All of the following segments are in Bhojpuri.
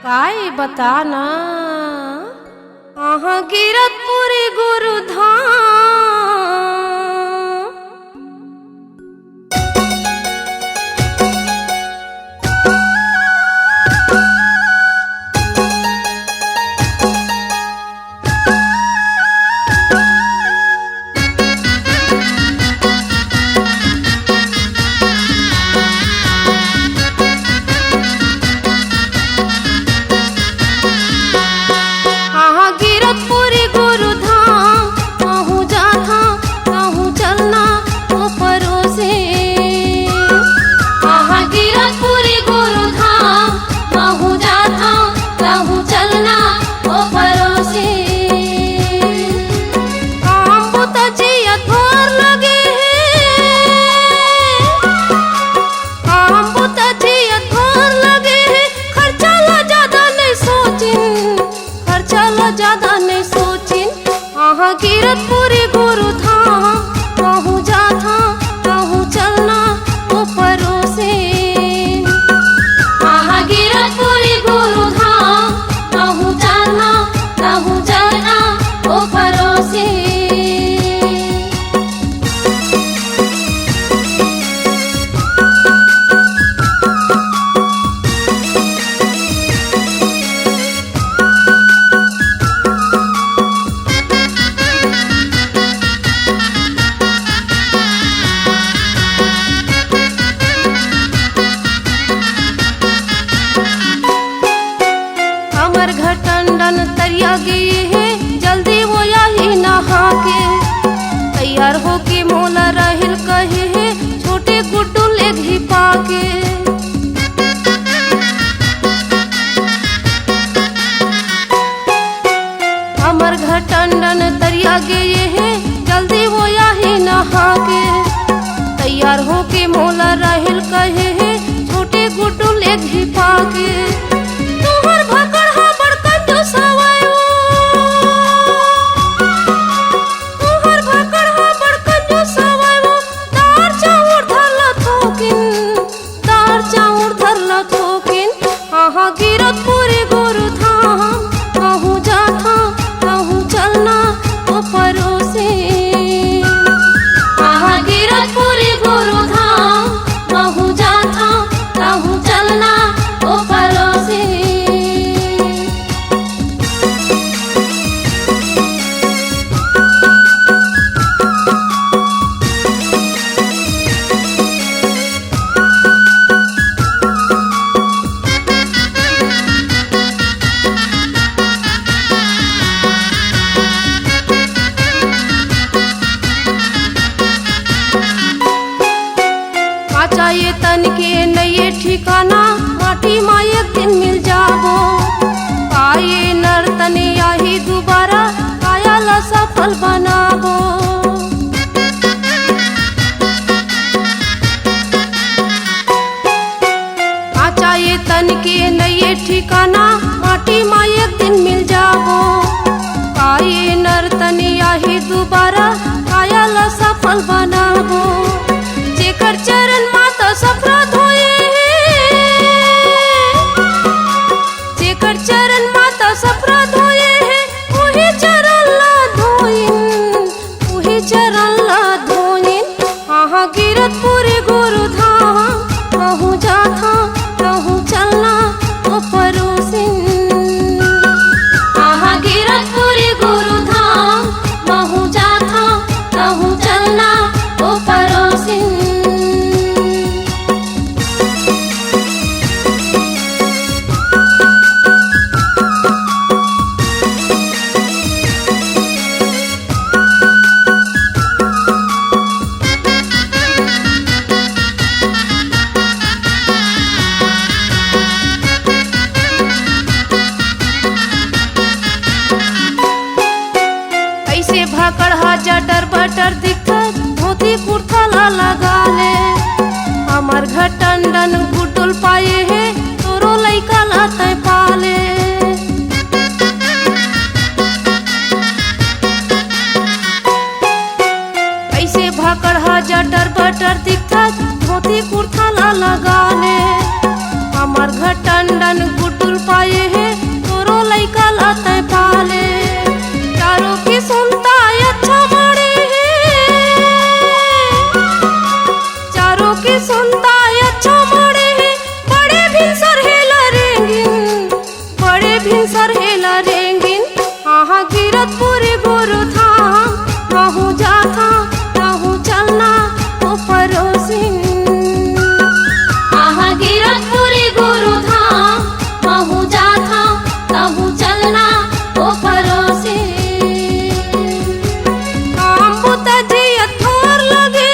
काय बताना आहा गिरतपुरी गुरुधाम। गिरतपुरी गुरुधाम कहूँ जाथा कहूँ चलना ओ परोसे। गिरतपुरी गुरुधाम कहूँ जाथा कहूँ चलना ओ परोसे। काम बुता जिया थोर लगे काम बुता जिया थोर लगे खर्चा ला ज्यादा नहीं सोचिन चलो ज्यादा नहीं सोचिन। गिरतपुरी गुरुधाम कहूँ जाथा कहूँ चलना ओ परोसे। गिरतपुरी गुरुधाम कहूँ चलना कहूँ चलना ओ परोसे। घटंडन तरिया गई है जल्दी वो यही नहा के तैयार हो के मोला रहिल कहे है छोटे गुड्डू ले घी पाके। हमर घटंडन तरिया गई है जल्दी वो यही नहा के तैयार हो के मोला रहिल कहे है छोटे गुड्डू ले घी पाके। गिरतपुरी गुरुधाम कहूँ जाथा कहूँ चलना ओ परोसे। गिरतपुरी गुरुधाम कहूँ जाथा कहूँ चलना ओ परोसे। चाहिए तन के नये ठिकाना माटी माँ एक दिन मिल जाबो। पाए नर तने यही दोबारा काया ला सफल बनाबो। चाहिए तन के नये ठिकाना माटी माँ एक दिन मिल जाबो। पाए नर तने यही दोबारा काया ला सफल बनाबो। जेकर चरण माता सफरा धोए जेकर चरण माता सफरा धोए है वही चरण ला धोइन वही चरण ला धोइन। गिरतपुरी गुरुधाम कहूँ जाथा कहूँ चलना ओ परोसिन। गिरतपुरी गुरुधाम कहूँ जाथा कहूँ चलना ओ परोसिन। भाकड़ा जटर बटर दिक्कत धोती कुर्ता ला लगा ले। हमार घटंडन गुड्डुल पाए है तोरो लइका ला तय पाले। ऐसे भाकड़ा जटर बटर दिक्कत धोती कुर्ता ला लगा ले। हमार मार्ग टंडन गुड्डुल पाए है तोरो लइका लतै पाले चारों की सुनता अच्छा मरे है चारों की सुनता अच्छा मरे है बड़े भिनसर है लरेंगिन बड़े भिनसर है लरेंगिन आहा गिरत पूरे गुरु था कहूँ जाता कहूँ चलना तो परोसिन आहा गिरत पूरे गुरु था कहूँ जाता कहूँ चलना तो परोसिन काम बुता जियत थोर लगे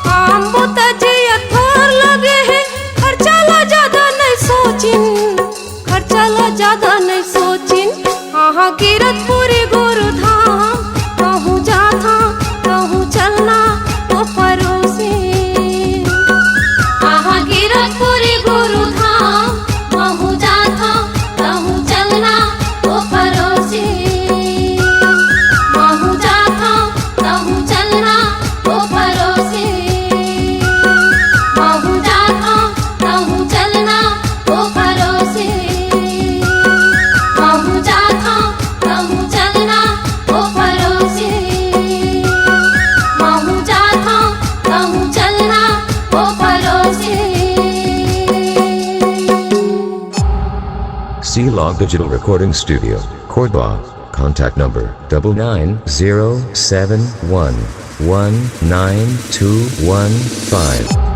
काम बुता जियत थोर लगे है खर्चा ला ज्यादा नहीं सोचिन खर्चा ला ज्यादा नहीं सोचिन आहा गिरत पूरे गुरु धाम कहूँ जाता कहूँ चलना तो परोसिन आहा गिरत पूरे गुरु धाम कहूँ जाता कहूँ चलना तो परोसिन कहूँ जाता कहूँ चलना तो परोसिन कहूँ जाता कहूँ चलना तो परोसिन कहूँ जाता कहूँ चलना तो परोसिन कहूँ जाता कहूँ चलना तो परोसिन C-Log Digital Recording Studio, Cordoba. Contact number 99071192115.